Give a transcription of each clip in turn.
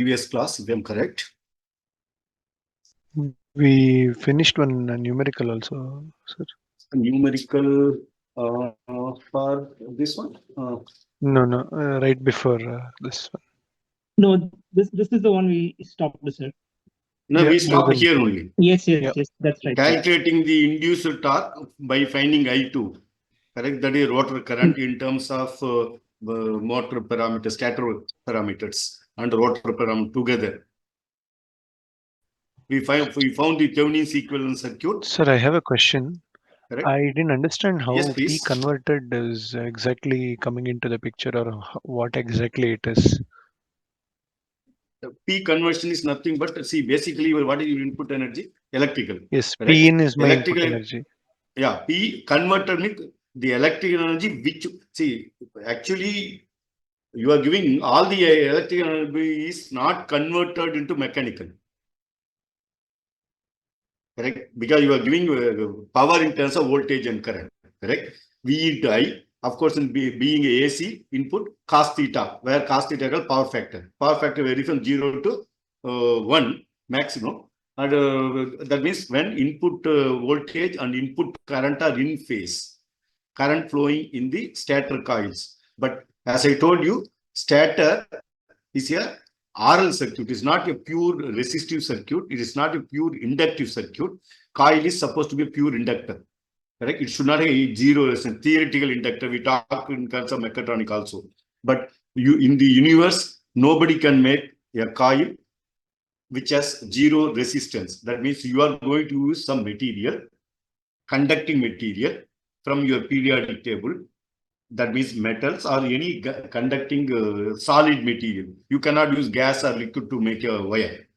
previous class, if I'm correct. We finished one numerical also, sir. Numerical for this one. No, right before this one. No, this is the one we stopped, sir. No, Yeah, we more stopped than here only. Yes, that's right. Calculating the induced torque by finding I2. Correct? That is rotor current in terms of motor parameters, stator parameters, and rotor parameter together. We found the Thevenin's equivalent circuit. Sir, I have a question. Correct? I didn't understand Yes, how P please. converted is exactly coming into the picture, or what exactly it is. The P conversion is nothing but, see, basically what is your input energy? Electrical. Yes, Correct? P in is my input Electrical energy. Yeah, P converter means the electrical energy which, see, actually you are giving all the electrical energy is not converted into mechanical. Correct? Because you are giving power in terms of voltage and current. Correct? V into I, of course, in being a AC input, cos theta, where cos theta equals power factor. Power factor varies from 0 to 1 maximum. And that means when input voltage and input current are in phase, current flowing in the stator coils. But as I told you, stator is a RL circuit. It is not a pure resistive circuit. It is not a pure inductive circuit. Coil is supposed to be a pure inductor. Correct? It should not have a zero as a theoretical inductor. We talk in terms of mechatronic also. But you in the universe, nobody can make a coil which has zero resistance. That means you are going to use some material, conducting material from your periodic table. That means metals or any conducting solid material. You cannot use gas or liquid to make a wire.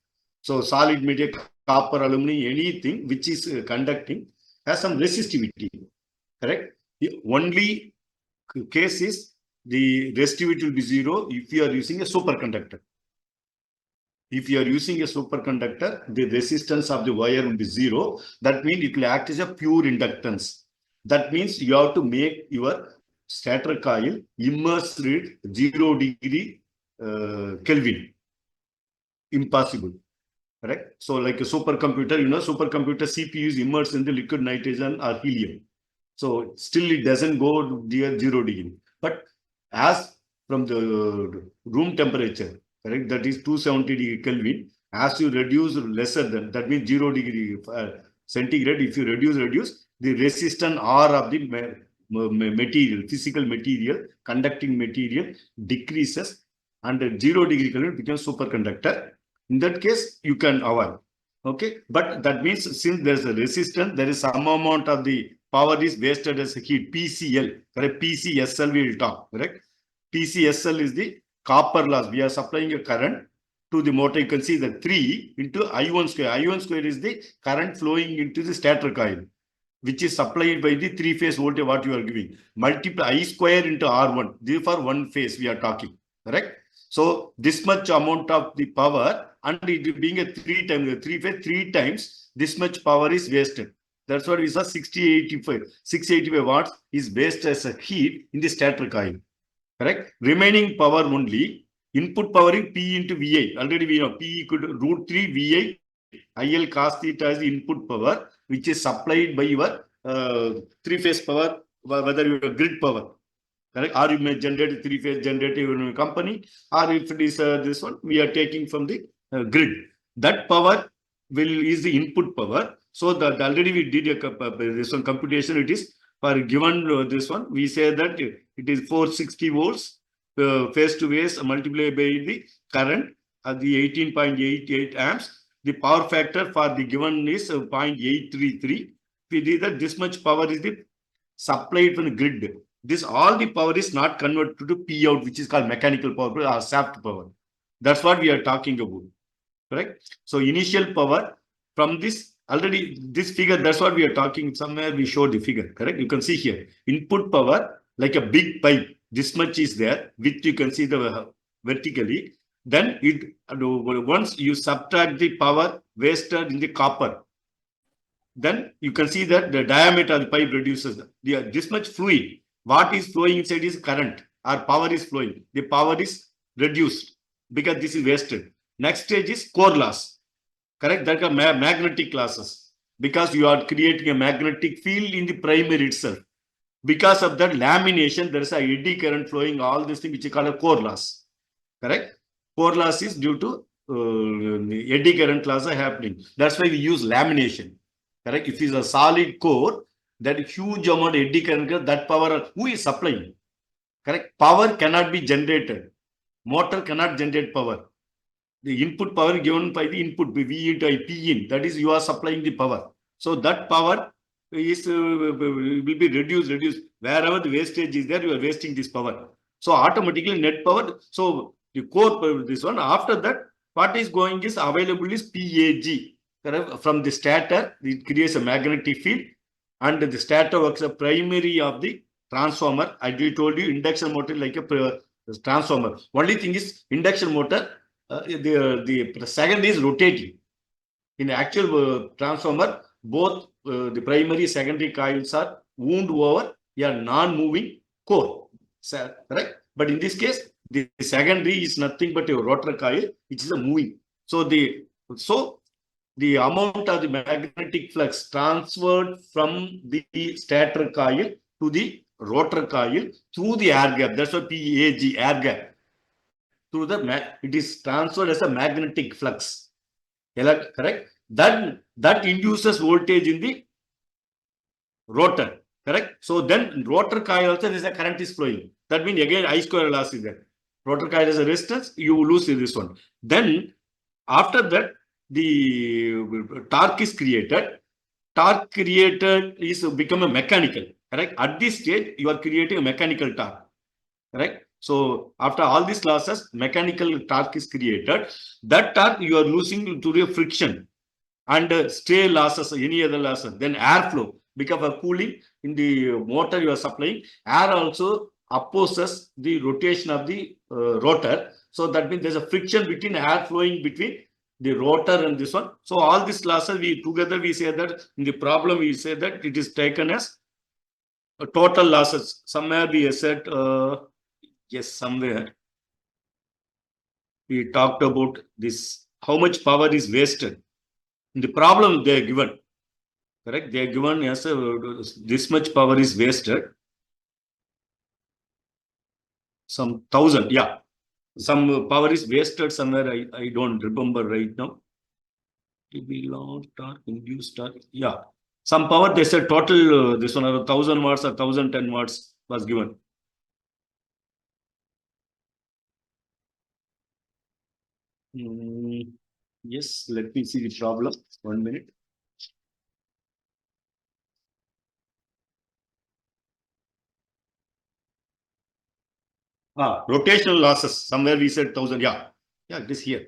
So solid material, copper, aluminum, anything which is conducting has some resistivity. Correct? The only case is the resistivity will be zero if you are using a superconductor. If you are using a superconductor, the resistance of the wire will be zero. That means it will act as a pure inductance. That means you have to make your stator coil immersed at 0 degree Kelvin. Impossible. Correct? So like a supercomputer, supercomputer CPU is immersed in the liquid nitrogen or helium. So still it doesn't go near 0 degree. But as from the room temperature, correct, that is 270 degree Kelvin, as you reduce lesser than, that means 0 degree centigrade, if you reduce, the resistance R of the material, physical material, conducting material decreases, and 0 degree Kelvin becomes superconductor. In that case, you can avoid. Okay, but that means since there's a resistance, there is some amount of the power is wasted as a heat, PCL, correct? PCSL we will talk, correct? PCSL is the copper loss. We are supplying a current to the motor. You can see the 3 into I1 square. I1 square is the current flowing into the stator coil, which is supplied by the 3-phase voltage what you are giving. Multiply I square into R1. Therefore, one phase we are talking, correct? So this much amount of the power, and it being a 3 times, this much power is wasted. That's what we saw 685 watts is wasted as a heat in the stator coil. Correct? Remaining power only, input power is P into VI. Already we know P equal to root 3 VI IL cos theta is the input power, which is supplied by your 3-phase power, whether you have grid power. Correct? Or you may generate a 3-phase generator in a company, or if it is this one, we are taking from the grid. That power is the input power. So that already we did this one computation. It is for given this one, we say that it is 460 volts phase to phase multiplied by the current at the 18.88 amps. The power factor for the given is 0.833. We did that this much power is the supplied from the grid. This all the power is not converted to P out, which is called mechanical power or shaft power. That's what we are talking about. Correct? So initial power from this already this figure, that's what we are talking. Somewhere we showed the figure. Correct? You can see here input power like a big pipe. This much is there, which you can see the vertically. Then it once you subtract the power wasted in the copper, then you can see that the diameter of the pipe reduces. This much fluid, what is flowing inside is current or power is flowing. The power is reduced because this is wasted. Next stage is core loss. Correct? That are magnetic losses. Because you are creating a magnetic field in the primary itself. Because of that lamination, there is a eddy current flowing, all this thing which is called a core loss. Correct? Core loss is due to eddy current loss are happening. That's why we use lamination. Correct? If it's a solid core, that huge amount of eddy current, that power, who is supplying? Correct? Power cannot be generated. Motor cannot generate power. The input power given by the input, V into I, P in, that is you are supplying the power. So that power is will be reduced. Wherever the wastage is there, you are wasting this power. So automatically net power. So the core, this one, after that, what is going is available is PAG. Correct? From the stator, it creates a magnetic field, and the stator works a primary of the transformer. I told you induction motor like a transformer. Only thing is induction motor. The second is rotating. In the actual transformer, both the primary secondary coils are wound over a non-moving core. Correct? But in this case, the secondary is nothing but a rotor coil, which is a moving. So the amount of the magnetic flux transferred from the stator coil to the rotor coil through the air gap. That's what PAG, air gap. Through it is transferred as a magnetic flux. Correct? That induces voltage in the rotor. Correct? So then rotor coil also there is a current is flowing. That means again I square loss is there. Rotor coil has a resistance, you lose this one. Then after that, the torque is created. Torque created is become a mechanical. Correct? At this stage, you are creating a mechanical torque. Correct? So after all these losses, mechanical torque is created. That torque you are losing to the friction and stray losses, any other losses. Then airflow, because of cooling in the motor you are supplying, air also opposes the rotation of the rotor. So that means there's a friction between air flowing between the rotor and this one. So all these losses we say that in the problem we say that it is taken as total losses. Somewhere we said. Yes, somewhere we talked about this, how much power is wasted. In the problem they are given, correct? They are given as this much power is wasted. Some 1,000, yeah. Some power is wasted somewhere. I don't remember right now. TB long torque, induced torque. Yeah. Some power they said total this one 1,000 watts or 1,010 watts was given. Yes, let me see the problem. 1 minute. Rotational losses. Somewhere we said 1,000. Yeah, it is here.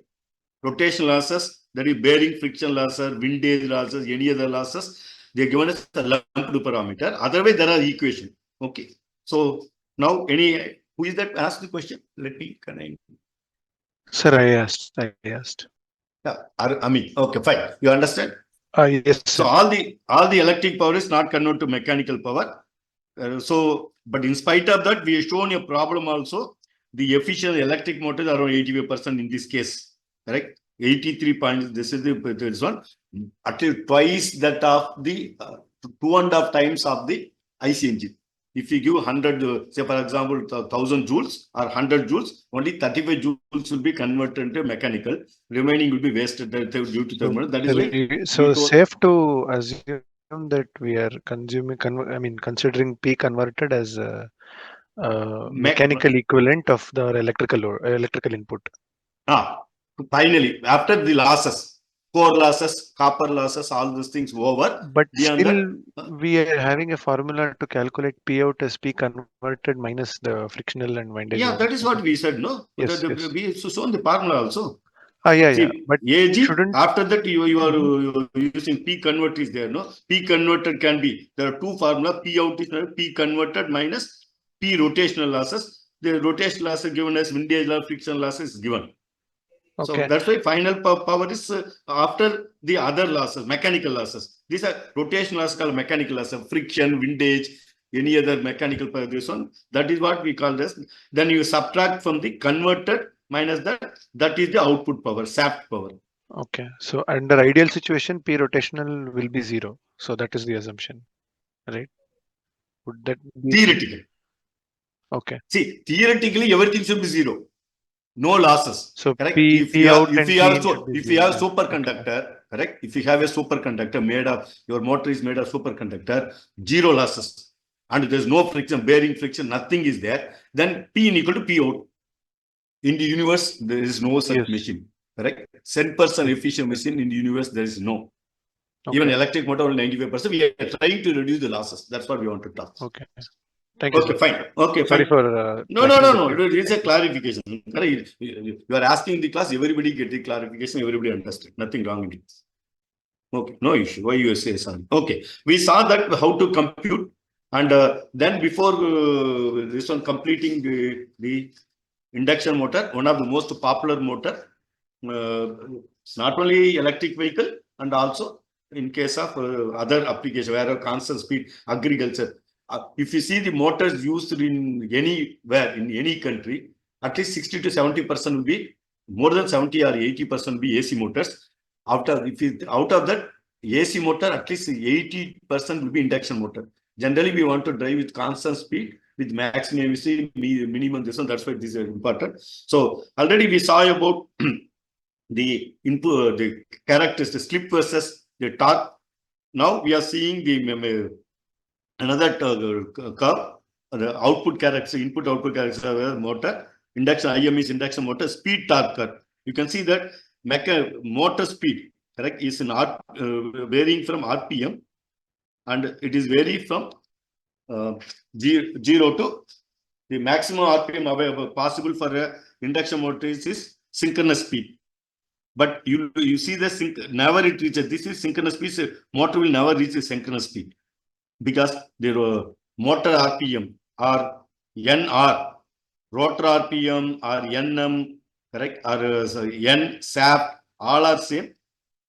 Rotational losses, that is bearing friction losses, windage losses, any other losses. They are given as a lumped parameter. Otherwise, there are equations. Okay. So now, who is that asked the question? Let me connect. Sir, I asked. Yeah, Ami. Okay, fine. You understand? Yes. Sir. So all the electric power is not converted to mechanical power. But in spite of that, we have shown a problem also. The efficient electric motor is around 85% in this case. Correct? 83 points. This one. At least twice that of the 2.5 times of the IC engine. If you give 100, say for example, 1,000 joules or 100 joules, only 35 joules will be converted into mechanical. Remaining will be wasted due to thermal. That is why. So safe to assume that we are considering P converted as a mechanical equivalent of the electrical input. Finally, after the losses, core losses, copper losses, all those things over. But still, we are having a formula to calculate P out as P converted minus the frictional and windage. Yeah, that is what we said, no? Yes, we shown the formula also. Yeah. But AG, after that, you are using P converter is there, no? P converted can be, there are two formulas, P out is P converted minus P rotational losses. The rotational losses given as windage loss, friction losses is given. Okay. So that's why final power is after the other losses, mechanical losses. These are rotational losses called mechanical losses, friction, windage, any other mechanical power. This one, that is what we call this. Then you subtract from the converted minus that is the output power, shaft power. Okay. So under ideal situation, P rotational will be 0. So that is the assumption, right? Would that be Theoretically. okay? See, theoretically, everything should be 0. No losses. So Correct. P out and P in should be If you 0. have Yeah. superconductor, correct. If you have a superconductor made of, your motor is made of superconductor, 0 losses, and there's no friction, bearing friction, nothing is there, then P in equal to P out. In the universe, there is no such Yes. machine. Correct. 10% efficient machine in the universe, there is no. Okay. Even electric motor only 95%. We are trying to reduce the losses. That's what we want to talk. Okay. Thank you. Okay, Sir. fine. Okay, Sorry fine. for No. flashing the It's a clarification. You are asking the class, everybody get the clarification, everybody understood. Nothing wrong in it. Okay, no issue. Why you say something? Okay, we saw that how to compute, and then before this one completing the induction motor, one of the most popular motor, not only electric vehicle and also in case of other application where a constant speed agriculture. If you see the motors used in anywhere in any country, at least 60 to 70% will be, more than 70 or 80% will be AC motors. Out of that AC motor, at least 80% will be induction motor. Generally, we want to drive with constant speed with maximum efficiency, minimum this one. That's why this is important. So already we saw about the input, the characteristics, the slip versus the torque. Now we are seeing the another curve, the output characteristic, input output characteristic of motor, induction, IM is induction motor, speed torque curve. You can see that motor speed, correct, is in varying from RPM, and it is vary from 0 to the maximum RPM available possible for a induction motor is synchronous speed. But you see the never it reaches. This is synchronous speed. So motor will never reach the synchronous speed, because the motor RPM or NR, rotor RPM or NM, correct, or N shaft, all are same,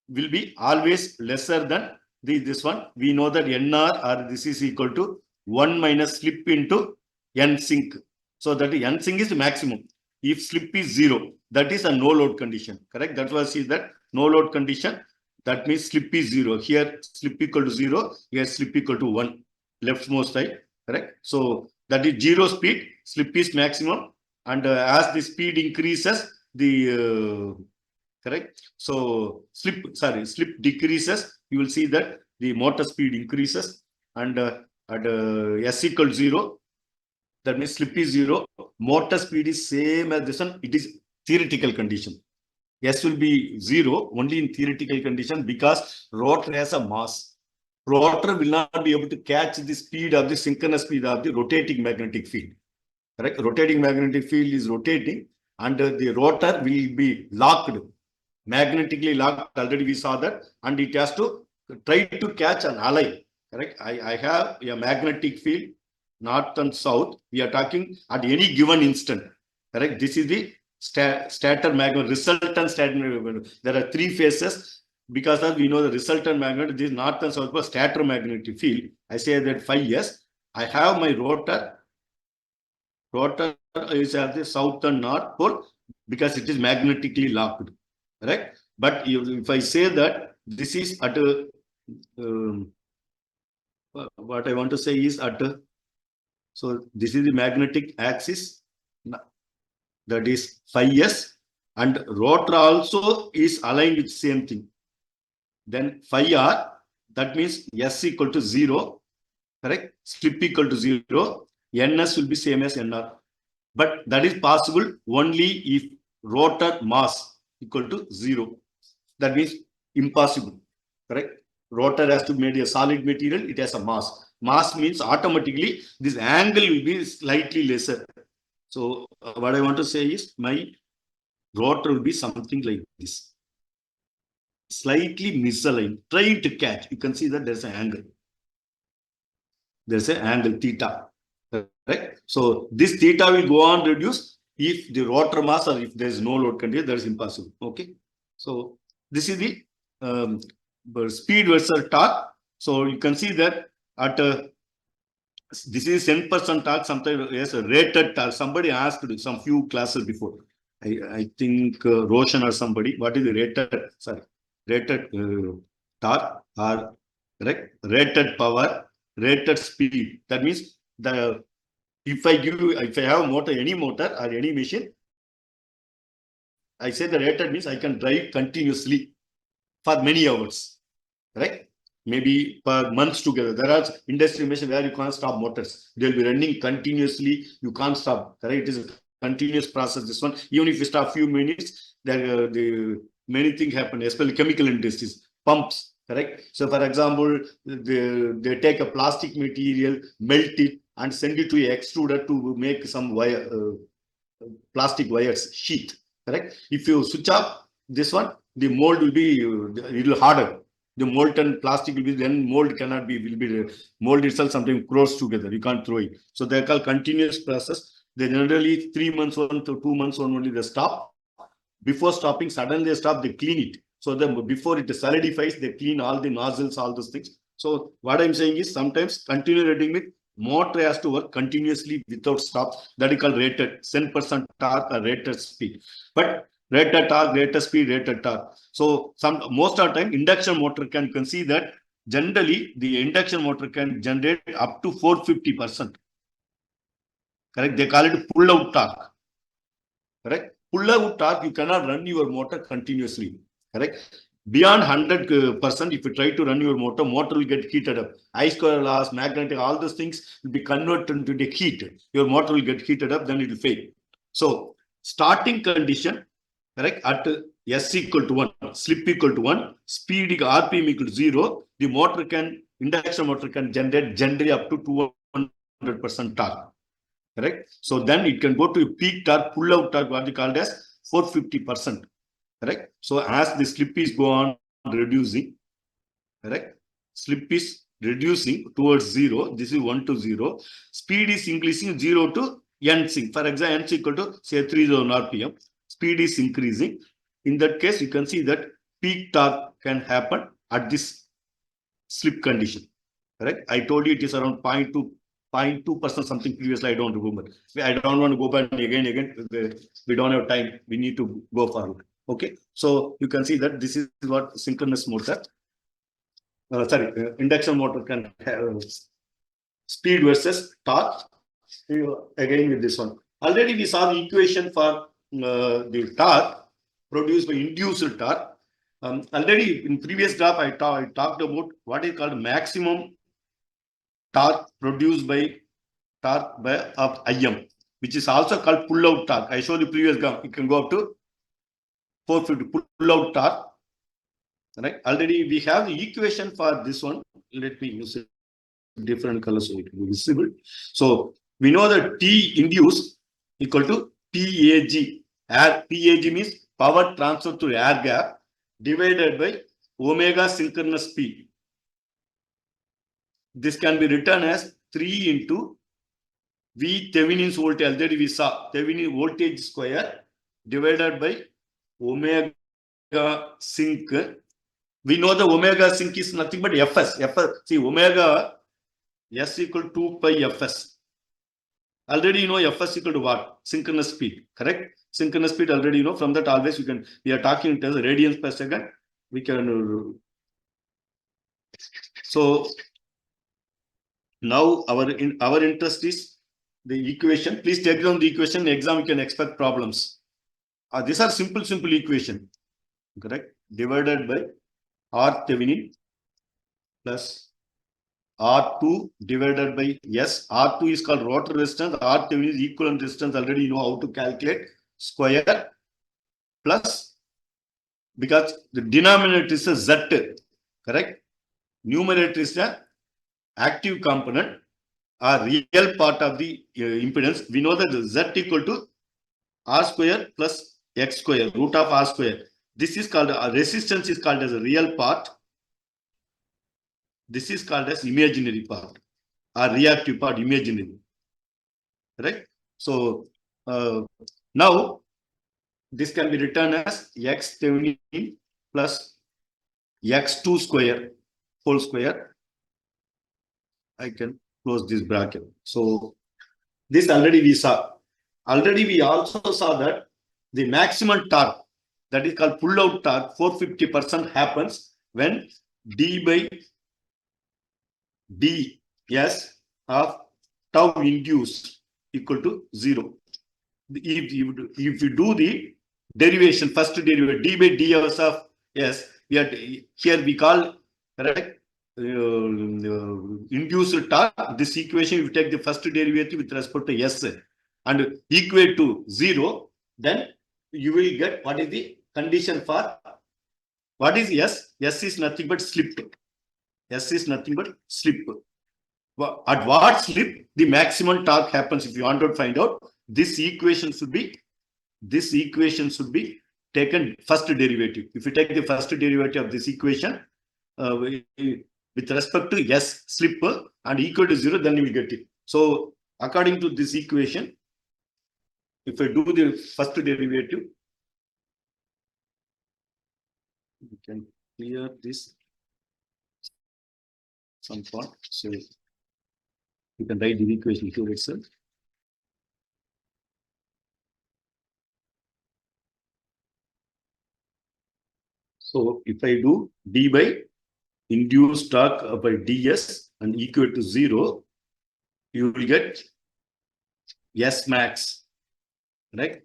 will be always lesser than this one. We know that NR or this is equal to 1 minus slip into N sink. So that N sink is maximum. If slip is 0, that is a no load condition, correct? That's why I see that no load condition. That means slip is 0. Here slip equal to 0. Here slip equal to 1. Leftmost side, correct? So that is 0 speed. Slip is maximum, and as the speed increases, the correct. So slip decreases. You will see that the motor speed increases, and at S equal 0. That means slip is 0. Motor speed is same as this one. It is theoretical condition. S will be 0 only in theoretical condition, because rotor has a mass. Rotor will not be able to catch the speed of the synchronous speed of the rotating magnetic field. Correct? Rotating magnetic field is rotating, and the rotor will be locked, magnetically locked. Already we saw that, and it has to try to catch an ally. Correct? I have a magnetic field north and south. We are talking at any given instant. Correct? This is the stator magnet, resultant stator. There are 3 phases. Because as we know the resultant magnet, this north and south was stator magnetic field. I say that 5 years. I have my rotor. Rotor is at the south and north pole because it is magnetically locked. Right? But if I say that this is at a what I want to say is at a, so this is the magnetic axis, that is 5s, and rotor also is aligned with same thing. Then 5r, that means S equal to 0, correct? Slip equal to 0, NS will be same as NR. But that is possible only if rotor mass equal to 0. That means impossible, correct? Rotor has to be made a solid material, it has a mass. Mass means automatically this angle will be slightly lesser. So what I want to say is my rotor will be something like this. Slightly misaligned, trying to catch. You can see that there's an angle. There's an angle theta. Right? So this theta will go on reduce if the rotor mass or if there is no load condition, that is impossible. Okay. So this is the speed versus torque. So you can see that at this is 10% torque, sometimes yes, rated torque. Somebody asked some few classes before. I think Roshan or somebody. What is the rated torque or correct? Rated power, rated speed. That means if I have a motor, any motor or any machine, I say the rated means I can drive continuously for many hours, right? Maybe per months together. There are industry machines where you can't stop motors. They'll be running continuously. You can't stop. Right? It is a continuous process. This one, even if you stop few minutes, the many things happen, especially chemical industries, pumps. Correct. So, for example, they take a plastic material, melt it, and send it to a extruder to make some wire, plastic wires sheath. Correct. If you switch off this one, the mold will be a little harder. The molten plastic will be, then mold cannot be, will be mold itself something close together. You can't throw it. So they're called continuous process. They generally 3 months on to 2 months on only they stop. Before stopping, suddenly they stop, they clean it. So then before it solidifies, they clean all the nozzles, all those things. So what I'm saying is sometimes continuous rating means motor has to work continuously without stop. That is called rated 10% torque or rated speed. But rated torque, rated speed, rated torque. So most of the time induction motor can see that generally the induction motor can generate up to 450%. Correct? They call it pull out torque. Correct? Pull out torque, you cannot run your motor continuously. Correct? Beyond 100%, if you try to run your motor will get heated up. I-square laws, magnetic, all those things will be converted into the heat. Your motor will get heated up, then it will fail. So, starting condition, correct, at S equal to 1, slip equal to 1, speed RPM equal to 0, the induction motor can generate up to 200% torque. Correct. So then it can go to peak torque, pull out torque, what they called as 450%. Correct. So as the slip is go on reducing, correct, slip is reducing towards 0. This is 1 to 0. Speed is increasing 0 to n sync. For example, n equal to say 3000 RPM. Speed is increasing. In that case, you can see that peak torque can happen at this slip condition. Correct. I told you it is around 0.2% something previously. I don't remember. I don't want to go back again. We don't have time. We need to go forward. Okay. So you can see that this is what synchronous motor. Induction motor can have speed versus torque. Again with this one. Already we saw the equation for the torque produced by induced torque. Already in previous graph I talked about what is called maximum torque produced by of IM, which is also called pull out torque. I showed the previous graph. It can go up to 450 pull out torque. Right? Already we have the equation for this one. Let me use a different color so it will be visible. So we know that T induced equal to PAG. PAG means power transfer to air gap divided by omega synchronous speed. This can be written as 3 into V Thevenin's voltage. Already we saw Thevenin voltage square divided by omega sync. We know the omega sync is nothing but Fs. See, omega S equal to 2 pi Fs. Already you know Fs equal to what? Synchronous speed. Correct? Synchronous speed already you know. From that always we are talking in terms of radians per second. We can. So now our interest is the equation. Please take down the equation. In exam, you can expect problems. These are simple equation. Correct? Divided by R Thevenin plus R2 divided by S. R2 is called rotor resistance. R Thevenin is equivalent resistance. Already you know how to calculate. Square plus, because the denominator is a Z. Correct? Numerator is the active component or real part of the impedance. We know that the Z equal to R square plus X square, root of R square. This is called resistance is called as a real part. This is called as imaginary part or reactive part, imaginary. Right? So now this can be written as X Thevenin plus X2 square whole square. I can close this bracket. So this already we saw. Already we also saw that the maximum torque, that is called pull out torque, 450% happens when d by ds of tau induced equal to 0. If you do the derivation, first derivative, d by ds of s, here we call, correct, induced torque. This equation, you take the first derivative with respect to s and equate to 0, then you will get what is the condition for what is s? S is nothing but slip. S is nothing but slip. At what slip the maximum torque happens? If you want to find out, this equation should be taken first derivative. If you take the first derivative of this equation with respect to s slip and equal to 0, then you will get it. So according to this equation, if I do the first derivative, you can clear this some part. So you can write the equation here itself. So if I do d by induced torque by ds and equal to 0, you will get S max, right?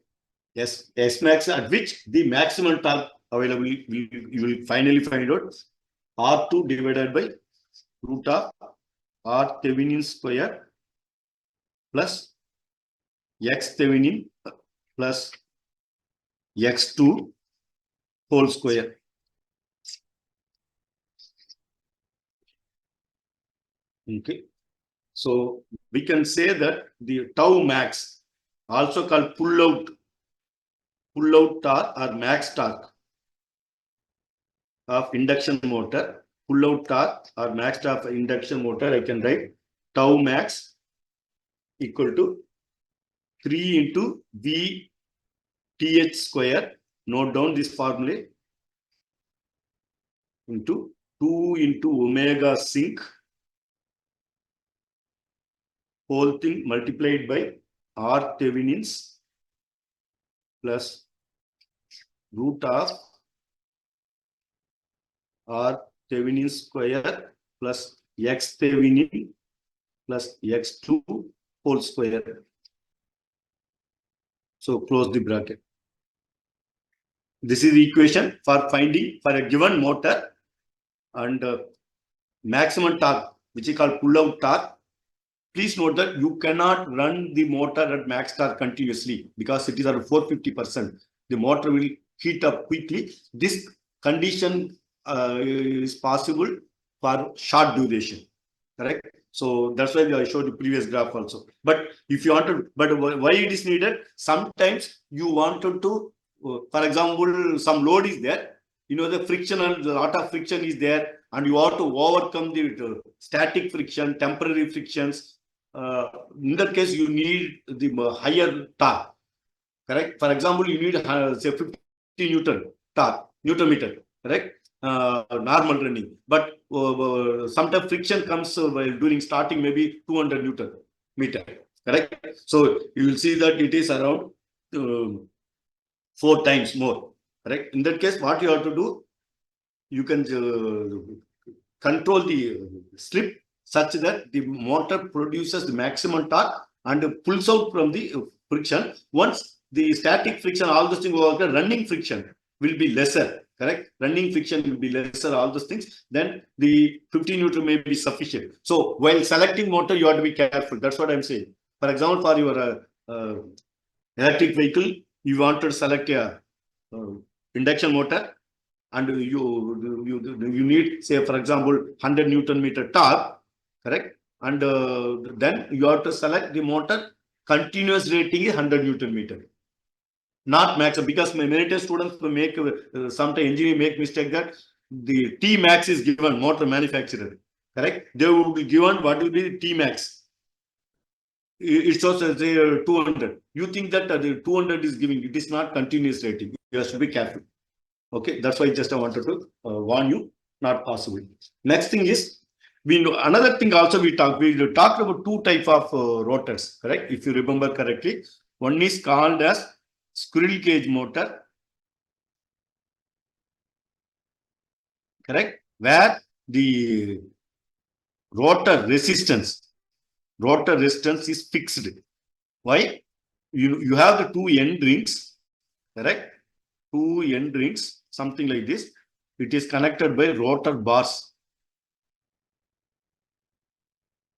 S max, at which the maximum torque available, you will finally find out R2 divided by root of R Thevenin square plus X Thevenin plus X2 whole square. Okay. So we can say that the tau max, also called pull out torque or max torque of induction motor, pull out torque or max torque of induction motor, I can write tau max equal to 3 into V TH square. Note down this formula, into 2 into omega sync whole thing multiplied by R Thevenins plus root of R Thevenin square plus X Thevenin plus X2 whole square. So close the bracket. This is the equation for finding for a given motor and maximum torque, which is called pull out torque. Please note that you cannot run the motor at max torque continuously because it is at 450%. The motor will heat up quickly. This condition is possible for short duration, correct? So that's why I showed the previous graph also. But if you want to, but why it is needed? Sometimes you wanted to, for example, some load is there, you know, the friction and a lot of friction is there, and you have to overcome the static friction, temporary frictions. In that case, you need the higher torque, correct? For example, you need say 50 Newton torque, Newton meter, correct? Normal running, but sometimes friction comes while during starting, maybe 200 Newton meter, correct? So you will see that it is around 4 times more, correct? In that case, what you have to do, you can control the slip such that the motor produces the maximum torque and pulls out from the friction. Once the static friction, all those things over, the running friction will be lesser, correct? Running friction will be lesser, all those things. Then the 50 Newton may be sufficient. So while selecting motor, you have to be careful. That's what I'm saying. For example, for your electric vehicle, you want to select a induction motor, and you need, say, for example, 100 Newton meter torque, correct? And then you have to select the motor continuous rating is 100 Newton meter, not max, because many times students make sometimes engineer make mistake that the T max is given, motor manufacturer, correct? They will be given what will be the T max. It shows say 200. You think that the 200 is giving, it is not continuous rating. You have to be careful. Okay, that's why just I wanted to warn you, not possible. Next thing is, we know another thing also we talked about 2 types of rotors, correct? If you remember correctly, one is called as squirrel cage motor, correct? Where the rotor resistance is fixed. Why? You have the two end rings, correct? Two end rings, something like this. It is connected by rotor bars.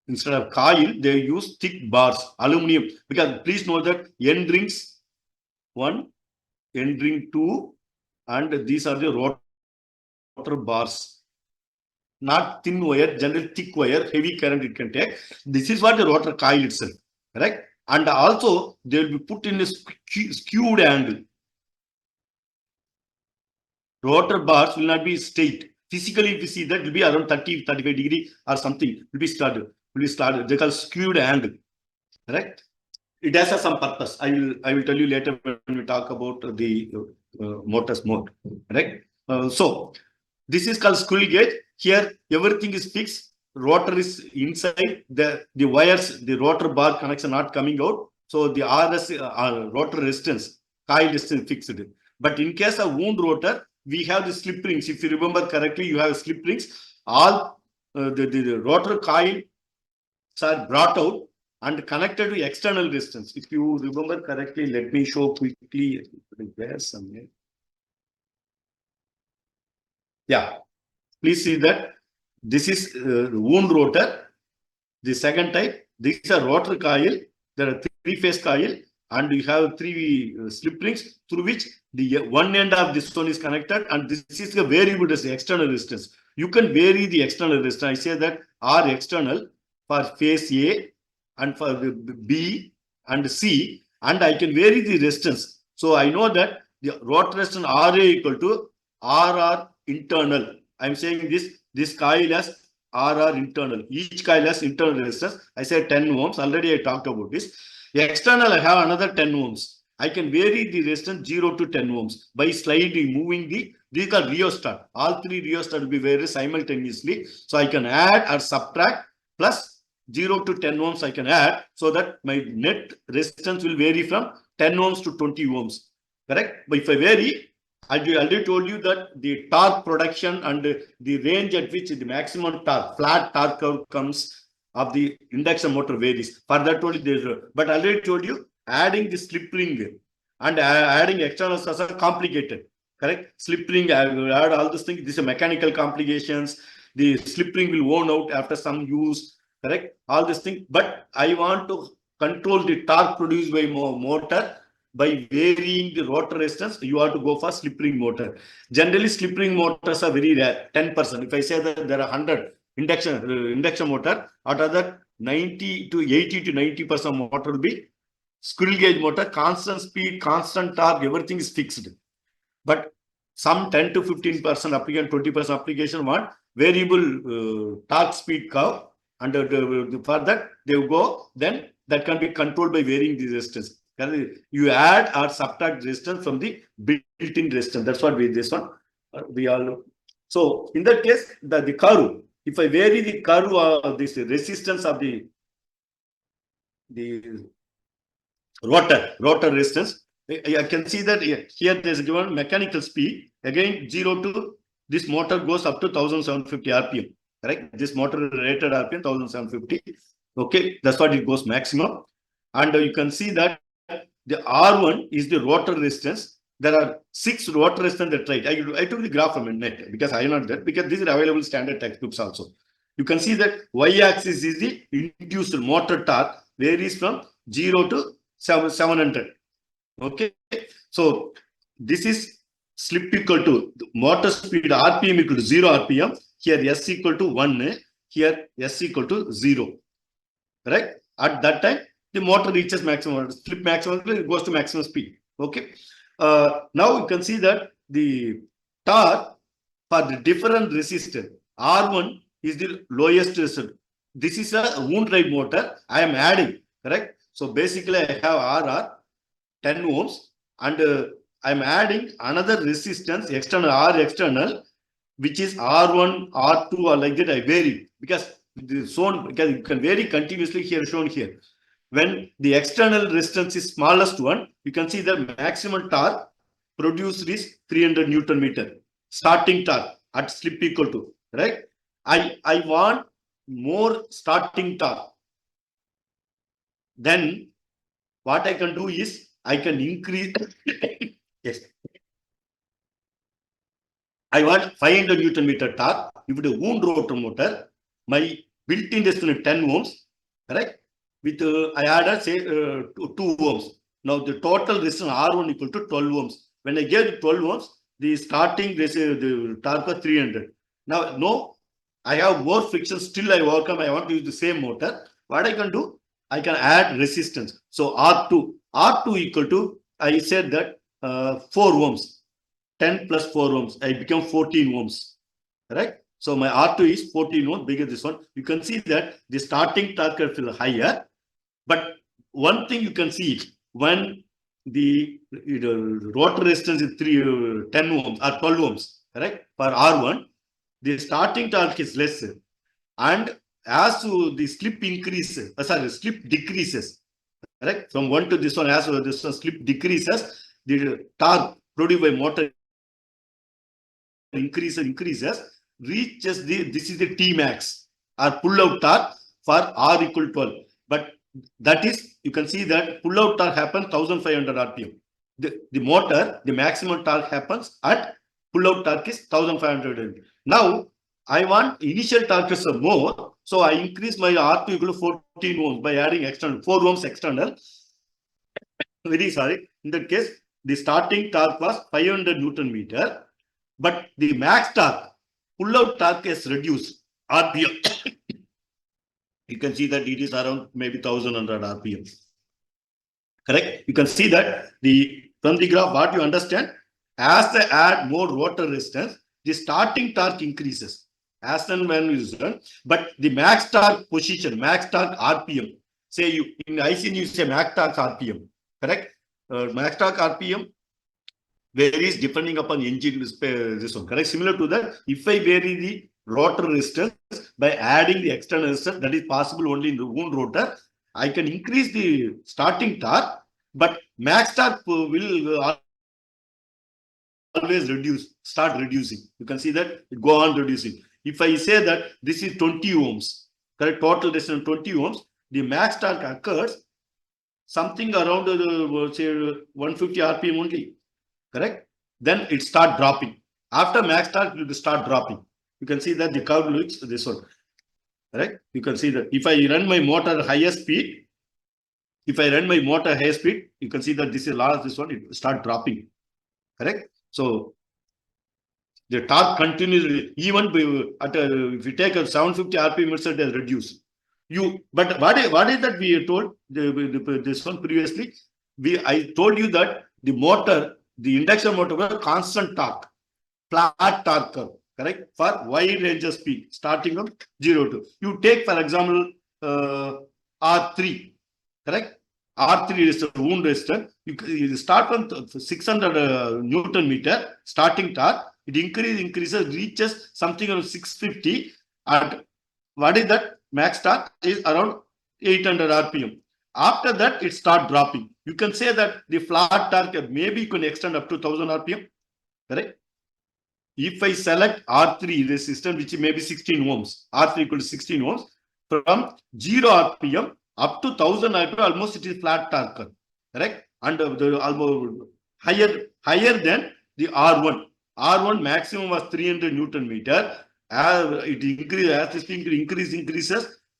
Instead of coil, they use thick bars, aluminum. Because please know that end rings 1, end ring 2, and these are the rotor bars. Not thin wire, generally thick wire, heavy current it can take. This is what the rotor coil itself, correct? And also they will be put in a skewed angle. Rotor bars will not be straight. Physically, if you see that, it will be around 30-35 degree or something. It will be started. They call skewed angle, correct? It has some purpose. I will tell you later when we talk about the motors mode, right? So this is called squirrel gauge. Here everything is fixed. Rotor is inside. The wires, the rotor bar connection not coming out. So the RS rotor resistance, coil resistance fixed. But in case of wound rotor, we have the slip rings. If you remember correctly, you have slip rings. All the rotor coil are brought out and connected to external resistance. If you remember correctly, let me show quickly. Where somewhere? Yeah, please see that this is wound rotor. The second type, these are rotor coil. There are 3-phase coil, and you have 3 slip rings through which the one end of this one is connected, and this is the variable resistance, external resistance. You can vary the external resistance. I say that R external for phase A and for B and C, and I can vary the resistance. So I know that the rotor resistance RA equal to RR internal. I'm saying this coil has RR internal. Each coil has internal resistance. I said 10 ohms. Already I talked about this. The external, I have another 10 ohms. I can vary the resistance 0 to 10 ohms by slightly moving these are rheostat. All 3 rheostat will be varied simultaneously. So I can add or subtract plus 0 to 10 ohms I can add, so that my net resistance will vary from 10 ohms to 20 ohms. Correct? But if I vary, I already told you that the torque production and the range at which the maximum torque, flat torque curve comes of the induction motor varies. For that only there's, but I already told you adding the slip ring and adding external source are complicated. Correct? Slip ring, I will add all these things. These are mechanical complications. The slip ring will worn out after some use. Correct? All these things. But I want to control the torque produced by motor. By varying the rotor resistance, you have to go for slip ring motor. Generally, slip ring motors are very rare, 10%. If I say that there are 100 induction motor, out of that 90 to 80 to 90% motor will be squirrel gauge motor, constant speed, constant torque, everything is fixed. But some 10 to 15% application, 20% application want variable torque speed curve, and for that they will go, then that can be controlled by varying the resistance. You add or subtract resistance from the built-in resistance. That's what this one we all know. So in that case, the curve, if I vary the curve of this resistance of the rotor resistance, I can see that here there's given mechanical speed. Again, 0 to this motor goes up to 1750 RPM. Correct? This motor rated RPM 1750. Okay, that's what it goes maximum. And you can see that the R1 is the rotor resistance. There are 6 rotor resistance that right. I took the graph from net because I am not there, because these are available standard textbooks also. You can see that y-axis is the induced motor torque, varies from 0 to 700. Okay, so this is slip equal to motor speed RPM equal to 0 RPM. Here S equal to 1. Here S equal to 0. Right? At that time, the motor reaches maximum, slip maximum, it goes to maximum speed. Okay. Now you can see that the torque for the different resistor, R1 is the lowest resistor. This is a wound drive motor. I am adding, correct? So basically, I have RR 10 ohms, and I am adding another resistance, external R external, which is R1, R2, or like that. I vary because the zone, because you can vary continuously here, shown here. when the external resistance is smallest one, you can see the maximum torque produced is 300 Newton meter. Starting torque at slip equal to, right? I want more starting torque. Then what I can do is I can increase. Yes. I want 500 Newton meter torque. If it is wound rotor motor, my built-in resistance is 10 ohms, correct? With I added say 2 ohms. Now the total resistance R1 equal to 12 ohms. When I get 12 ohms, the starting the torque was 300. Now no, I have more friction. Still I overcome. I want to use the same motor. What I can do? I can add resistance. So R2 equal to, I said that 4 ohms. 10 plus 4 ohms, I become 14 ohms, right? So my R2 is 14 ohms, bigger this one. You can see that the starting torque is higher, but one thing you can see, when the rotor resistance is 10 ohms or 12 ohms, correct? For R1, the starting torque is less, and as the slip increases, slip decreases, correct? From 1 to this one, as this one slip decreases, the torque produced by motor increases, reaches this is the T max or pull out torque for R equal to 12. But that is, you can see that pull out torque happens 1500 RPM. The motor, the maximum torque happens at pull out torque is 1500. Now I want initial torque is more, so I increase my R2 equal to 14 ohms by adding external 4 ohms external. Very sorry. In that case, the starting torque was 500 Newton meter. But the max torque, pull-out torque is reduced, RPM. You can see that it is around maybe 1100 RPM. Correct? You can see that from the graph, what you understand, as they add more rotor resistance, the starting torque increases as and when it is done. But the max torque position, max torque RPM, say you in IC you say max torque RPM, correct? Max torque RPM varies depending upon engine this one, correct? Similar to that, if I vary the rotor resistance by adding the external resistance, that is possible only in the wound rotor, I can increase the starting torque, but max torque will always start reducing. You can see that it go on reducing. If I say that this is 20 ohms, correct? Total resistance 20 ohms, the max torque occurs something around say 150 RPM only. Correct? Then it start dropping. After max torque, it will start dropping. You can see that the curve looks this one. Correct? You can see that if I run my motor higher speed, you can see that this is large, this one, it will start dropping. Correct? So the torque continues, even at if you take a 750 RPM, it has reduced. But what is that we told this one previously? I told you that the motor, the induction motor was constant torque, flat torque curve, correct? For wide range of speed, starting from 0 to. You take, for example, R3, correct? R3 is a wound resistor. You start from 600 Newton meter, starting torque. It increases, reaches something around 650. And what is that? Max torque is around 800 RPM. After that, it starts dropping. You can say that the flat torque, maybe you can extend up to 1000 RPM, correct? If I select R3 resistance, which may be 16 ohms, R3 equal to 16 ohms, from 0 RPM up to 1000 RPM, almost it is flat torque, correct? And almost higher than the R1. R1 maximum was 300 Newton meter. As it increases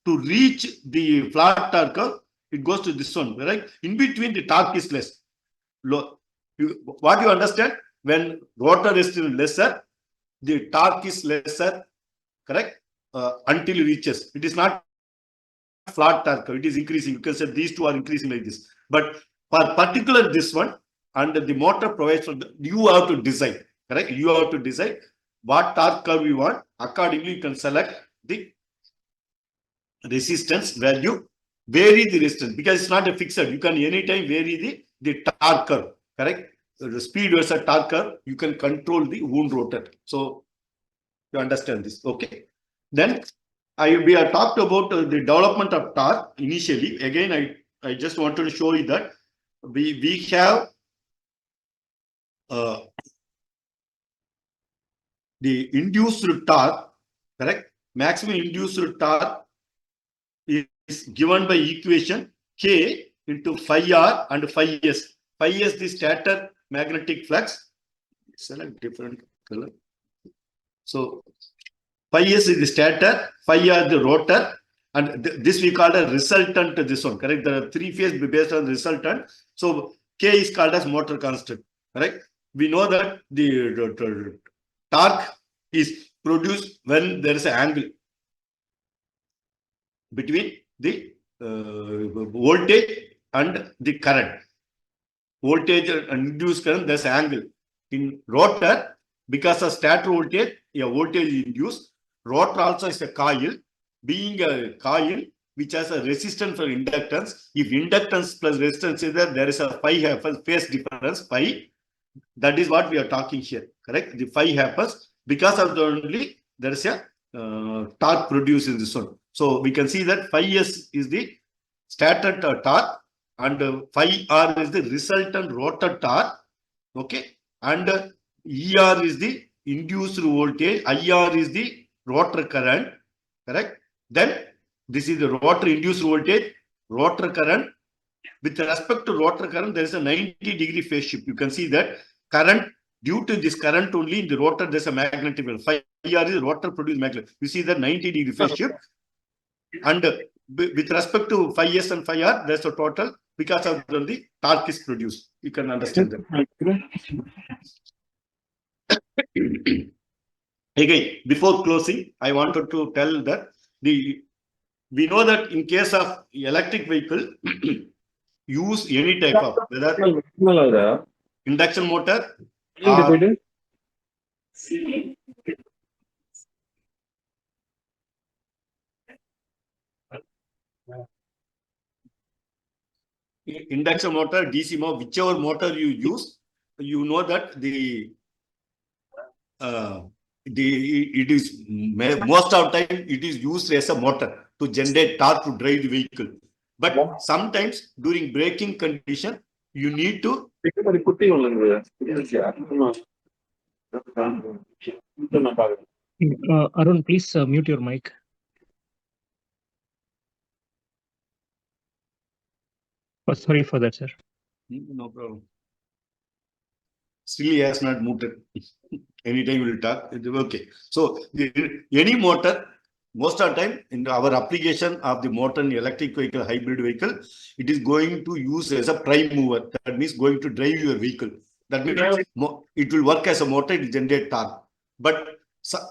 to reach the flat torque, it goes to this one, right? In between, the torque is less. What you understand? When rotor is still lesser, the torque is lesser, correct? Until it reaches. It is not flat torque, it is increasing. You can say these two are increasing like this. But for particular this one, and the motor provides for you have to decide, correct? You have to decide what torque curve you want. Accordingly, you can select the resistance value, vary the resistance, because it's not a fixed. You can anytime vary the torque curve, correct? So the speed versus torque curve, you can control the wound rotor. So you understand this, okay? Then we have talked about the development of torque initially. Again, I I just wanted to show you that we have the induced torque, correct? Maximum induced torque is given by equation K into phi R and phi S. Phi S the stator magnetic flux. Select different color. So phi S is the stator, phi R the rotor, and this we call a resultant. This one, correct? The three phase based on resultant. So K is called as motor constant, correct? We know that the torque is produced when there is an angle between the voltage and the current. Voltage and induced current, there's an angle. In rotor, because of stator voltage, a voltage is induced. Rotor also is a coil. Being a coil which has a resistance or inductance, if inductance plus resistance is there is a phi phase difference, phi. That is what we are talking here, correct? The phi happens because of the only there is a torque produced in this one. So we can see that phi S is the stator torque and phi R is the resultant rotor torque, okay? And ER is the induced voltage, IR is the rotor current, correct? Then this is the rotor induced voltage, rotor current. With respect to rotor current, there is a 90-degree phase shift. You can see that current, due to this current only in the rotor, there's a magnetic field. Phi R is rotor produced magnet. You see that 90-degree phase shift. And with respect to phi S and phi R, there's a total because of the torque is produced. You can understand that. Again, before closing, I wanted to tell that we know that in case of electric vehicle, use any type of whether induction motor or induction motor, DC motor, whichever motor you use, you know that it is most of the time it is used as a motor to generate torque to drive the vehicle. But sometimes during braking condition, you need to Arun, please mute your mic. Oh, sorry for that, sir. No problem. Still he has not muted. Anytime we will talk. Okay. So any motor, most of the time in our application of the motor in electric vehicle, hybrid vehicle, it is going to use as a prime mover. That means going to drive your vehicle. That means it will work as a motor, it will generate torque. But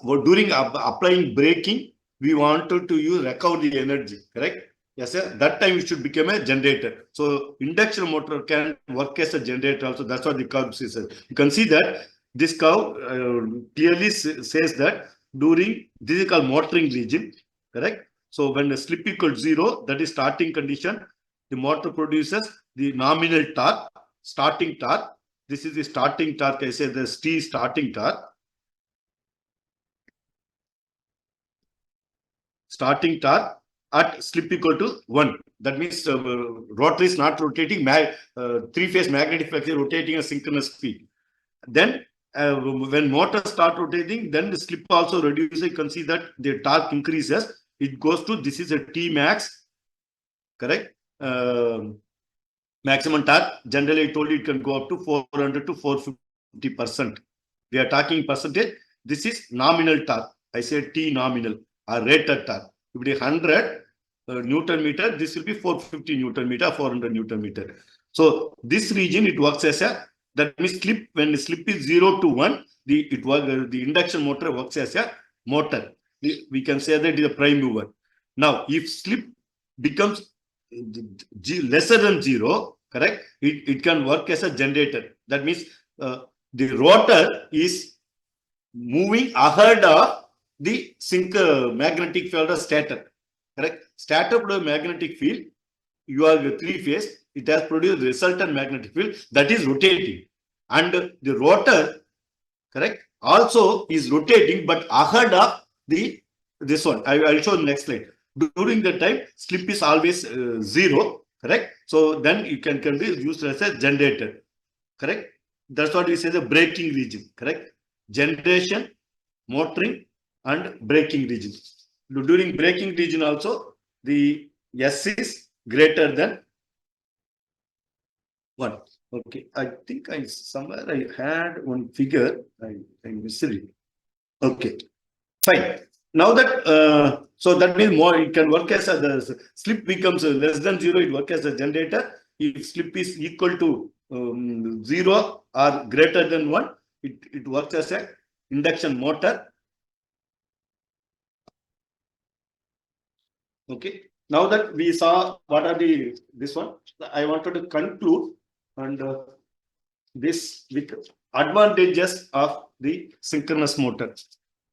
during applying braking, we wanted to use recover the energy, correct? Yes, sir. That time it should become a generator. So induction motor can work as a generator also. That's what the curve says. You can see that this curve clearly says that during this is called motoring region, correct? So when the slip equals 0, that is starting condition, the motor produces the nominal torque, starting torque. This is the starting torque. I say the T starting torque. Starting torque at slip equal to 1. That means rotor is not rotating, three-phase magnetic flux is rotating at synchronous speed. Then when motor start rotating, then the slip also reduces. You can see that the torque increases. It goes to, this is a T max, correct? Maximum torque, generally I told you it can go up to 400 to 450%. We are talking percentage. This is nominal torque. I said T nominal or rated torque. If it is 100 Newton meter, this will be 450 Newton meter, 400 Newton meter. So this region, it works as a, that means slip, when the slip is 0 to 1, the induction motor works as a motor. We can say that it is a prime mover. Now, if slip becomes lesser than 0, correct, it can work as a generator. That means the rotor is moving ahead of the magnetic field of stator, correct? Stator produced magnetic field, you have a three-phase, it has produced resultant magnetic field that is rotating. And the rotor, correct, also is rotating but ahead of this one. I will show the next slide. During the time, slip is always 0, correct? So then you can be used as a generator, correct? That's what we say the braking region, correct? Generation, motoring, and braking region. During braking region also, the S is greater than 1. Okay, I think somewhere I had one figure, I missed it. Okay, fine. Now that, so that means more, it can work as the slip becomes less than 0, it works as a generator. If slip is equal to 0 or greater than 1, it works as a induction motor. Okay. Now that we saw what are this one, I wanted to conclude and this with advantages of the synchronous motor.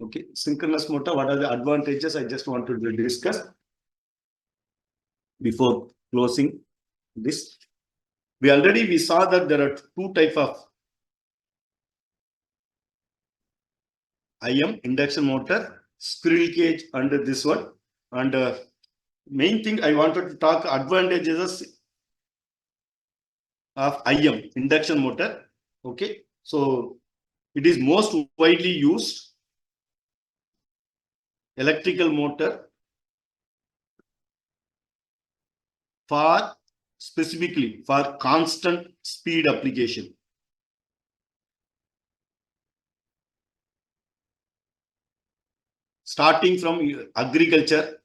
Okay, synchronous motor, what are the advantages? I just wanted to discuss before closing this. We saw that there are two types of IM, induction motor, squirrel cage under this one. And main thing I wanted to talk advantages of IM, induction motor. Okay, so it is most widely used electrical motor for specifically for constant speed application. Starting from agriculture,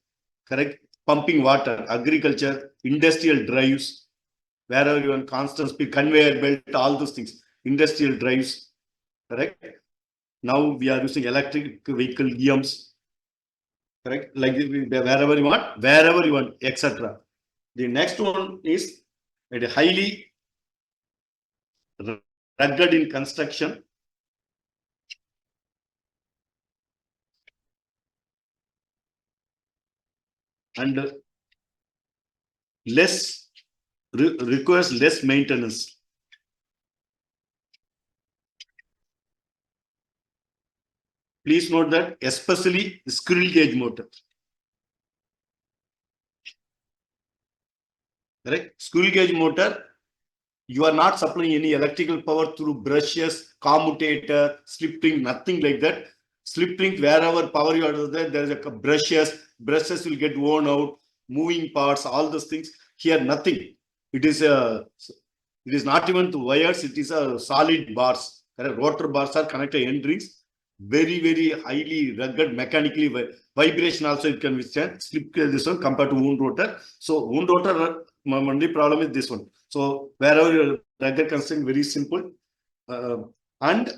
correct? Pumping water, agriculture, industrial drives, wherever you want constant speed, conveyor belt, all those things, industrial drives, correct? Now we are using electric vehicle EMs, correct? Like wherever you want, etc. The next one is a highly rugged in construction. And requires less maintenance. Please note that especially squirrel cage motor. Correct? Squirrel cage motor, you are not supplying any electrical power through brushes, commutator, slip ring, nothing like that. Slip ring, wherever power you are there is a brushes will get worn out, moving parts, all those things. Here nothing. It is not even to wires, it is a solid bars. Correct? Rotor bars are connected end rings. Very, very highly rugged, mechanically vibration also it can withstand. Slip this one compared to wound rotor. So wound rotor, my only problem is this one. So wherever your rugged construction, very simple. And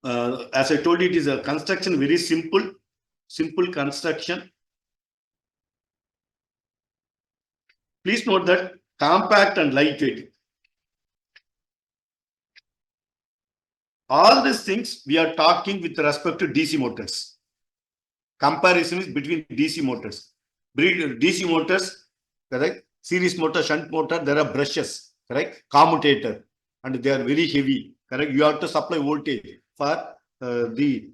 as I told you, it is a construction, very simple construction. Please note that compact and lightweight. All these things we are talking with respect to DC motors. Comparison is between DC motors. DC motors, correct? Series motor, shunt motor, there are brushes, correct? Commutator, and they are very heavy, correct? You have to supply voltage for the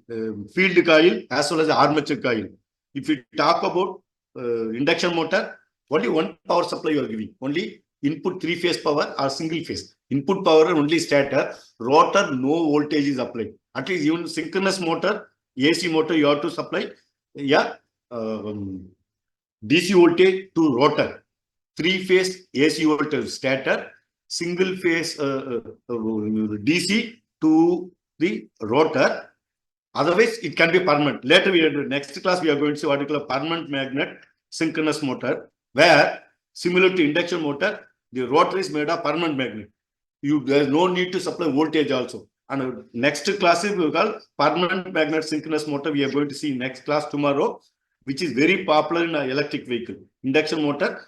field coil as well as the armature coil. If you talk about induction motor, only one power supply you are giving, only input 3-phase power or single phase. Input power only stator, rotor no voltage is applied. At least even synchronous motor, AC motor you have to supply, yeah, DC voltage to rotor, 3-phase AC voltage stator, single phase DC to the rotor. Otherwise, it can be permanent. Later, next class we are going to see what we call a permanent magnet synchronous motor, where similar to induction motor, the rotor is made of permanent magnet. There is no need to supply voltage also. And next class is we call permanent magnet synchronous motor. We are going to see next class tomorrow, which is very popular in an electric vehicle. Induction motor.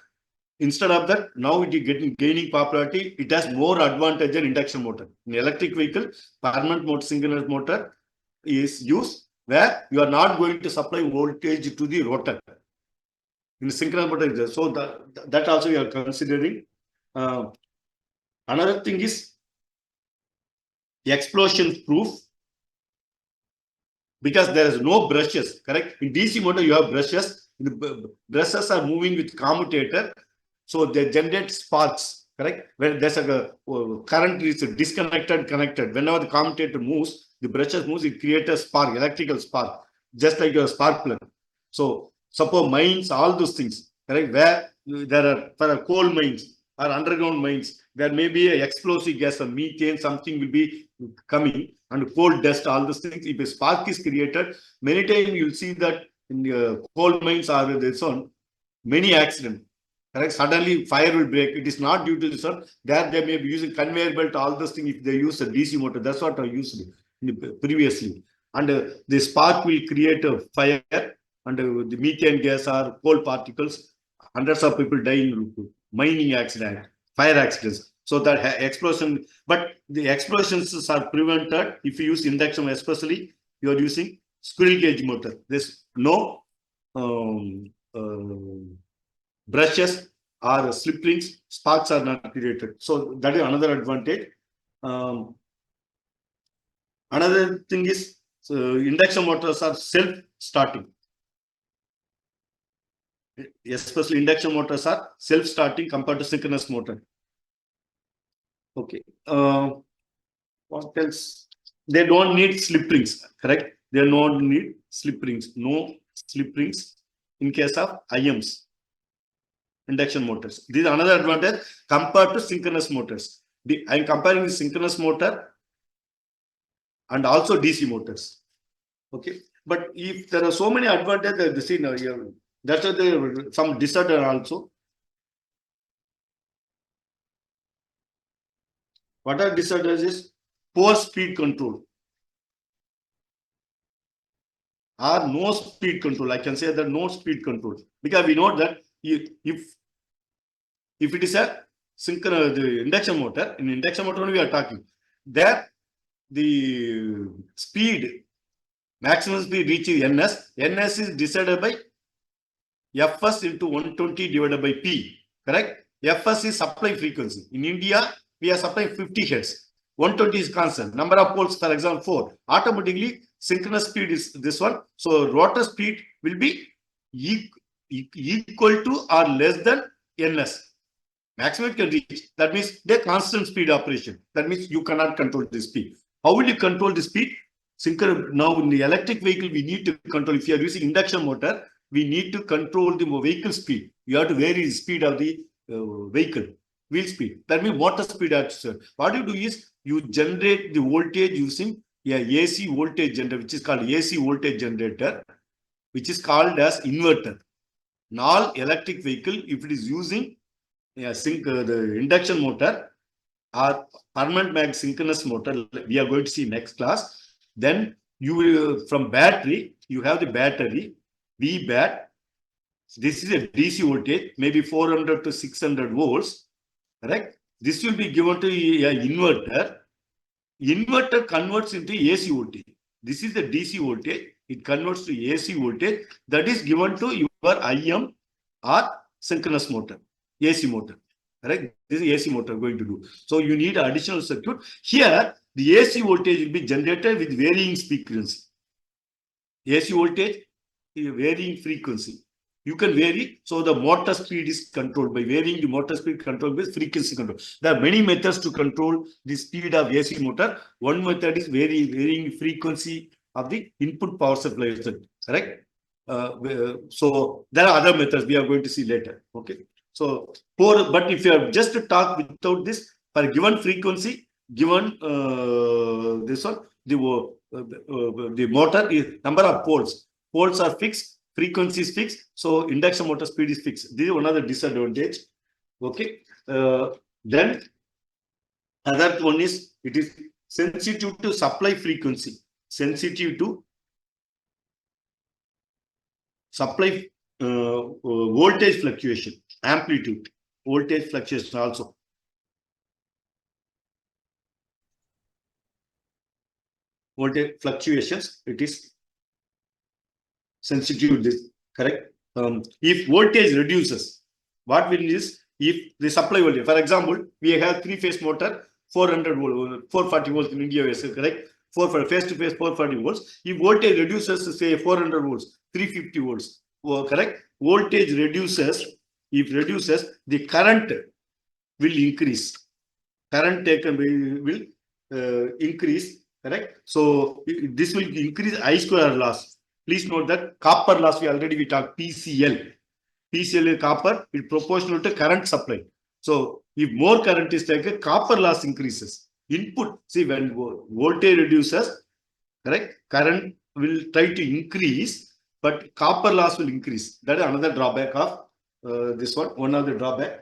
Instead of that, now it is gaining popularity. It has more advantage than induction motor. In electric vehicle, permanent motor, synchronous motor is used where you are not going to supply voltage to the rotor. In synchronous motor, so that also we are considering. Another thing is explosion proof, because there is no brushes, correct? In DC motor, you have brushes. The brushes are moving with commutator. So they generate sparks, correct? When there's a current is disconnected, connected. Whenever the commutator moves, the brushes moves, it creates a spark, electrical spark, just like a spark plug. So suppose mines, all those things, correct? Where there are for coal mines or underground mines, there may be an explosive gas, a methane, something will be coming, and coal dust, all those things. If a spark is created, many times you'll see that in the coal mines or this one, many accidents. Correct? Suddenly fire will break. It is not due to the sun. There they may be using conveyor belt, all those things. If they use a DC motor, that's what I used previously. And the spark will create a fire, and the methane gas or coal particles. Hundreds of people die in mining accident, fire accidents. So that explosion, but the explosions are prevented if you use induction, especially you are using squirrel cage motor. There's no brushes or slip rings, sparks are not created. So that is another advantage. Another thing is induction motors are self-starting. Especially induction motors are self-starting compared to synchronous motor. Okay. What else? They don't need slip rings, correct? They don't need slip rings. No slip rings in case of IMs, induction motors. This is another advantage compared to synchronous motors. I'm comparing the synchronous motor and also DC motors. Okay. But if there are so many advantages, that's why there are some disadvantages also. What are disadvantages? Poor speed control or no speed control. I can say that no speed control, because we know that if it is a synchronous induction motor, in induction motor only we are talking, there the speed, maximum speed reaches ns. Ns is decided by Fs into 120 divided by P, correct? Fs is supply frequency. In India, we are supplying 50 Hz. 120 is constant. Number of poles, for example, 4. Automatically, synchronous speed is this one. So rotor speed will be equal to or less than ns. Maximum it can reach. That means the constant speed operation. That means you cannot control the speed. How will you control the speed? Now in the electric vehicle, we need to control. If you are using induction motor, we need to control the vehicle speed. You have to vary the speed of the vehicle, wheel speed. That means motor speed. What you do is you generate the voltage using AC voltage generator, which is called AC voltage generator, which is called as inverter. In all electric vehicle, if it is using the induction motor or permanent mag synchronous motor, we are going to see next class. Then you will, from battery, you have the battery VBAT. This is a DC voltage, maybe 400 to 600 volts. Correct? This will be given to an inverter. Inverter converts into AC voltage. This is the DC voltage. It converts to AC voltage that is given to your IM or synchronous motor, AC motor. Correct? This is AC motor going to do. So you need additional circuit. Here, the AC voltage will be generated with varying frequency. AC voltage is varying frequency. You can vary, so the motor speed is controlled by varying the motor speed controlled by frequency control. There are many methods to control the speed of AC motor. One method is varying frequency of the input power supply. Correct? So there are other methods we are going to see later. Okay. So but if you have just to talk without this, for a given frequency, given this one, the motor is number of poles. Poles are fixed. Frequency is fixed, so induction motor speed is fixed. This is one of the disadvantage. Okay. Then other one is it is sensitive to supply frequency, sensitive to supply voltage fluctuation, amplitude, voltage fluctuation also. Voltage fluctuations, it is sensitive to this, correct? If voltage reduces, what will is if the supply voltage, for example, we have three-phase motor, 400 volt, 440 volts in India, correct? Face-to-face 440 volts. If voltage reduces to say 400 volts, 350 volts, correct? Voltage reduces if reduces, the current will increase. Current taken will increase, correct? So this will increase I square loss. Please note that copper loss we talked PCL. PCL is copper, is proportional to current supply. So if more current is taken, copper loss increases. Input, see, when voltage reduces, correct, current will try to increase, but copper loss will increase. That is another drawback of this one. One of the drawback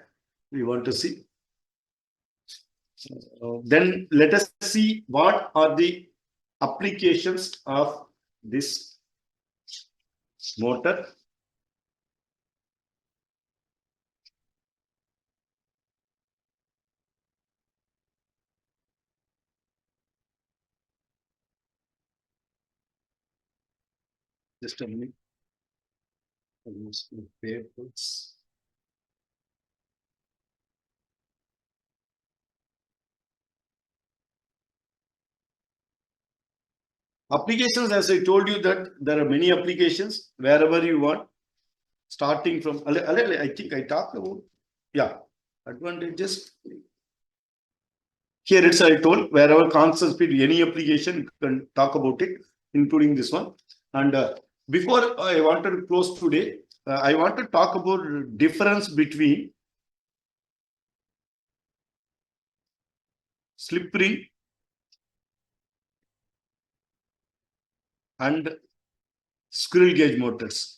we want to see. Then let us see what are the applications of this motor. Just a minute. Papers. Applications, as I told you that there are many applications wherever you want, starting from, I think I talked about, yeah, advantages. Here it's I told, wherever constant speed, any application, you can talk about it, including this one. And before I wanted to close today, I want to talk about difference between slip ring and squirrel cage motors.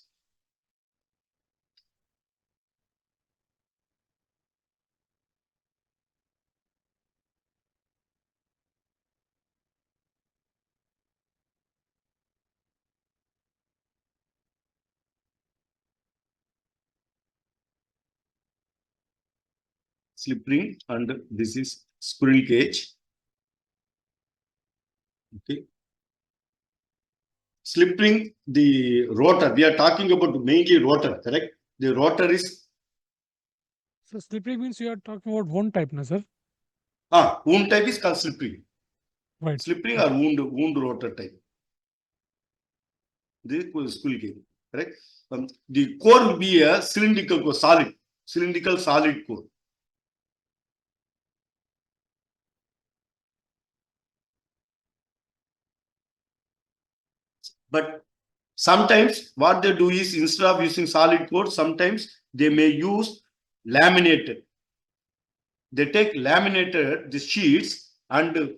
Slip ring and this is squirrel cage. Okay. Slip ring, the rotor, we are talking about mainly rotor, correct? The rotor is. So slip ring means you are talking about wound type, na sir? Wound type is called slip ring. Right. Slip ring or wound rotor type. This is squirrel cage, correct? The core will be a cylindrical core, solid core. But sometimes what they do is, instead of using solid core, sometimes they may use laminated. They take laminated the sheets and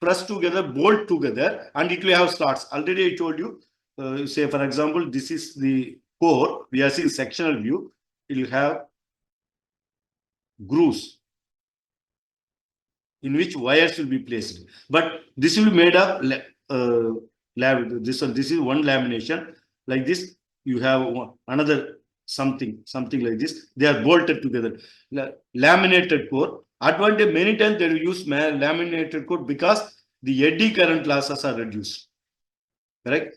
press together, bolt together, and it will have slots. Already I told you, say for example, this is the core. We are seeing sectional view. It will have grooves in which wires will be placed. But this will be made up. This is one lamination. Like this, you have another something like this. They are bolted together. Laminated core. Advantage, many times they will use laminated core because the eddy current losses are reduced. Correct?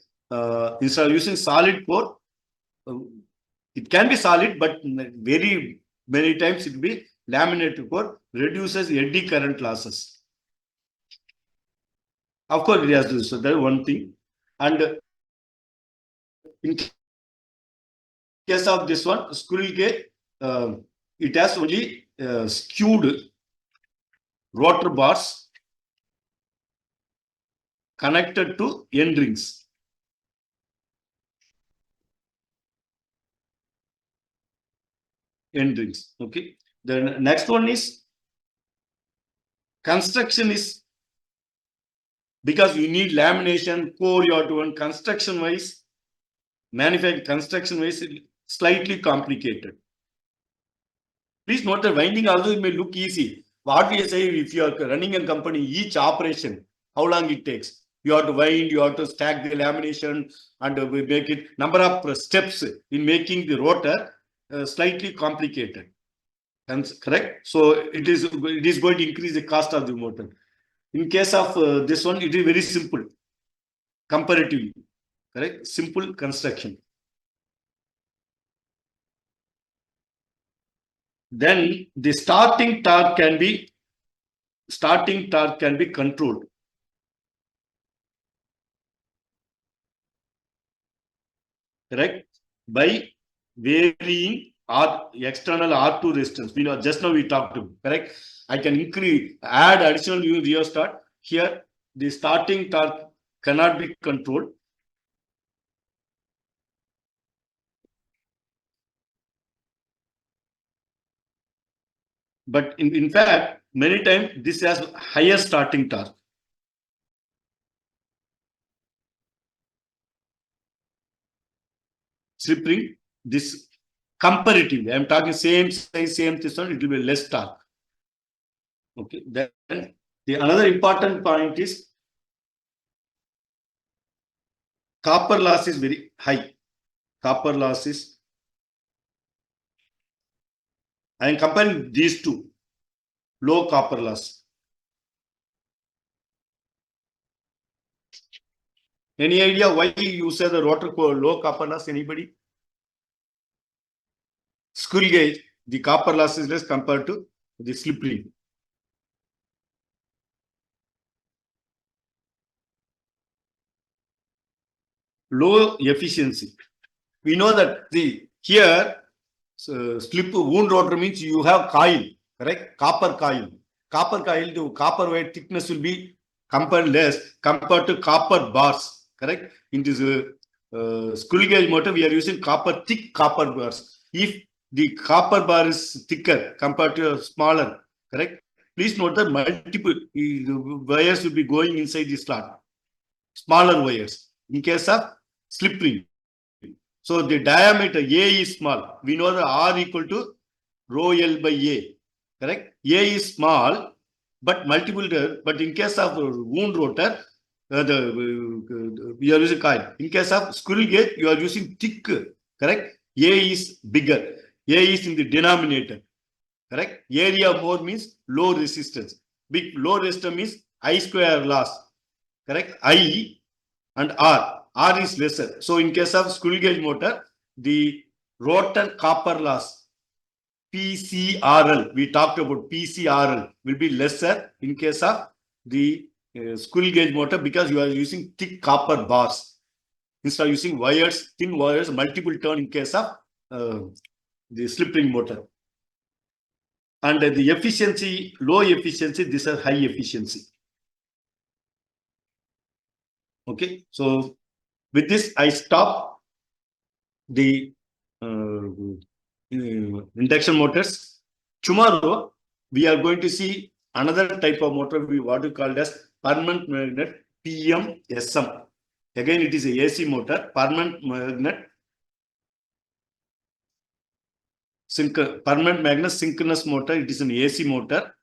Instead of using solid core, it can be solid, but very many times it will be laminated core, reduces eddy current losses. Of course, it has to. So that is one thing. And in case of this one, squirrel cage, it has only skewed rotor bars connected to end rings. Okay. The next one is construction is, because you need lamination, core, you have to run construction wise, manufacturing construction wise, slightly complicated. Please note that winding, although it may look easy, what we say, if you are running a company, each operation, how long it takes? You have to wind, you have to stack the lamination, and we make it number of steps in making the rotor slightly complicated. Correct? So it is going to increase the cost of the motor. In case of this one, it is very simple comparatively. Correct? Simple construction. Then the starting torque can be controlled. Correct? By varying external R2 resistance. We know just now we talked to, correct? I can add additional rheostat. Here, the starting torque cannot be controlled. But in fact, many times this has higher starting torque. Slip ring, this comparatively, I'm talking same size, same this one, it will be less torque. Okay, then the another important point is copper loss is very high. Copper loss is, I am comparing these two, low copper loss. Any idea why you say the rotor low copper loss? Anybody? Squirrel gauge, the copper loss is less compared to the slip ring. Low efficiency. We know that here slip wound rotor means you have coil, correct? Copper coil. Copper coil, the copper wire thickness will be compared less compared to copper bars, correct? In this squirrel gauge motor, we are using thick copper bars. If the copper bar is thicker compared to smaller, correct? Please note that multiple wires will be going inside the slot. Smaller wires. In case of slip ring. So the diameter A is small. We know the R equal to rho L by A. Correct? A is small, but multiple. But in case of wound rotor, we are using coil. In case of squirrel gauge, you are using thick. Correct? A is bigger. A is in the denominator. Correct? Area more means low resistance. Low resistance means I square loss. Correct? I and R. R is lesser. So in case of squirrel gauge motor, the rotor copper loss, PCRL, we talked about PCRL, will be lesser in case of the squirrel gauge motor because you are using thick copper bars. Instead of using wires, thin wires, multiple turn in case of the slip ring motor. And the efficiency, low efficiency, this is high efficiency. Okay, so with this, I stop the induction motors. Tomorrow, we are going to see another type of motor, what we call as permanent magnet PMSM. Again, it is a AC motor, permanent magnet synchronous motor. It is an AC motor.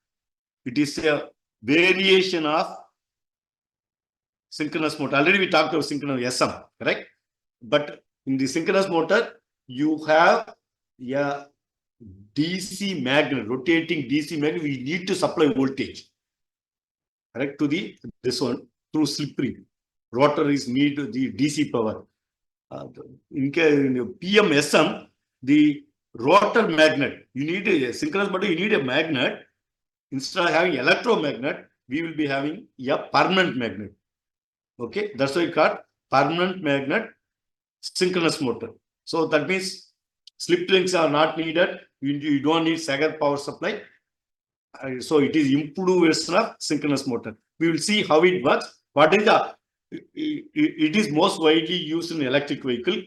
It is a variation of synchronous motor. Already we talked about synchronous SM, correct? But in the synchronous motor, you have a DC magnet, rotating DC magnet. We need to supply voltage, correct, to this one through slip ring. Rotor is need the DC power. In PMSM, the rotor magnet, you need a synchronous motor, you need a magnet. Instead of having electromagnet, we will be having a permanent magnet. Okay, that's why we call permanent magnet synchronous motor. So that means slip rings are not needed. You don't need second power supply. So it is improved version of synchronous motor. We will see how it works. What is it is most widely used in electric vehicle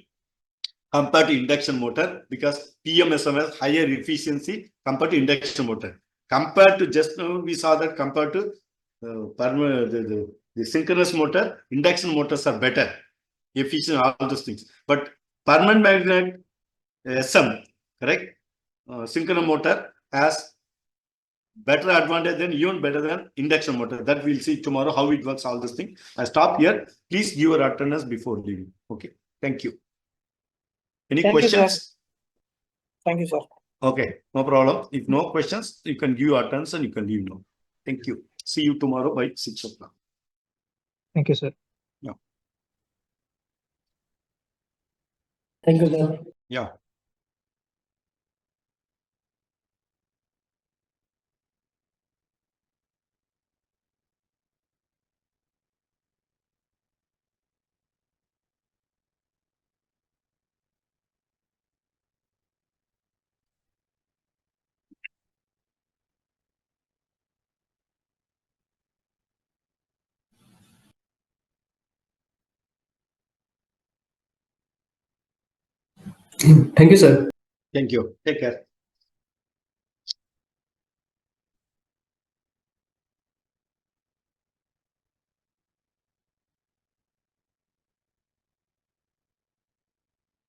compared to induction motor because PMSM has higher efficiency compared to induction motor. Compared to just now we saw that compared to the synchronous motor, induction motors are better, efficient, all those things. But permanent magnet SM, correct? Synchronous motor has better advantage than even better than induction motor. That we'll see tomorrow how it works, all those things. I stop here. Please give your attendance before leaving. Okay. Thank you. Any Thank you, sir. questions? Thank you, sir. Okay, no problem. If no questions, you can give your attendance and you can leave now. Thank you. See you tomorrow by 6 o'clock. Thank you, sir. Thank you, sir. Yeah. Thank you, sir. Thank you. Take care.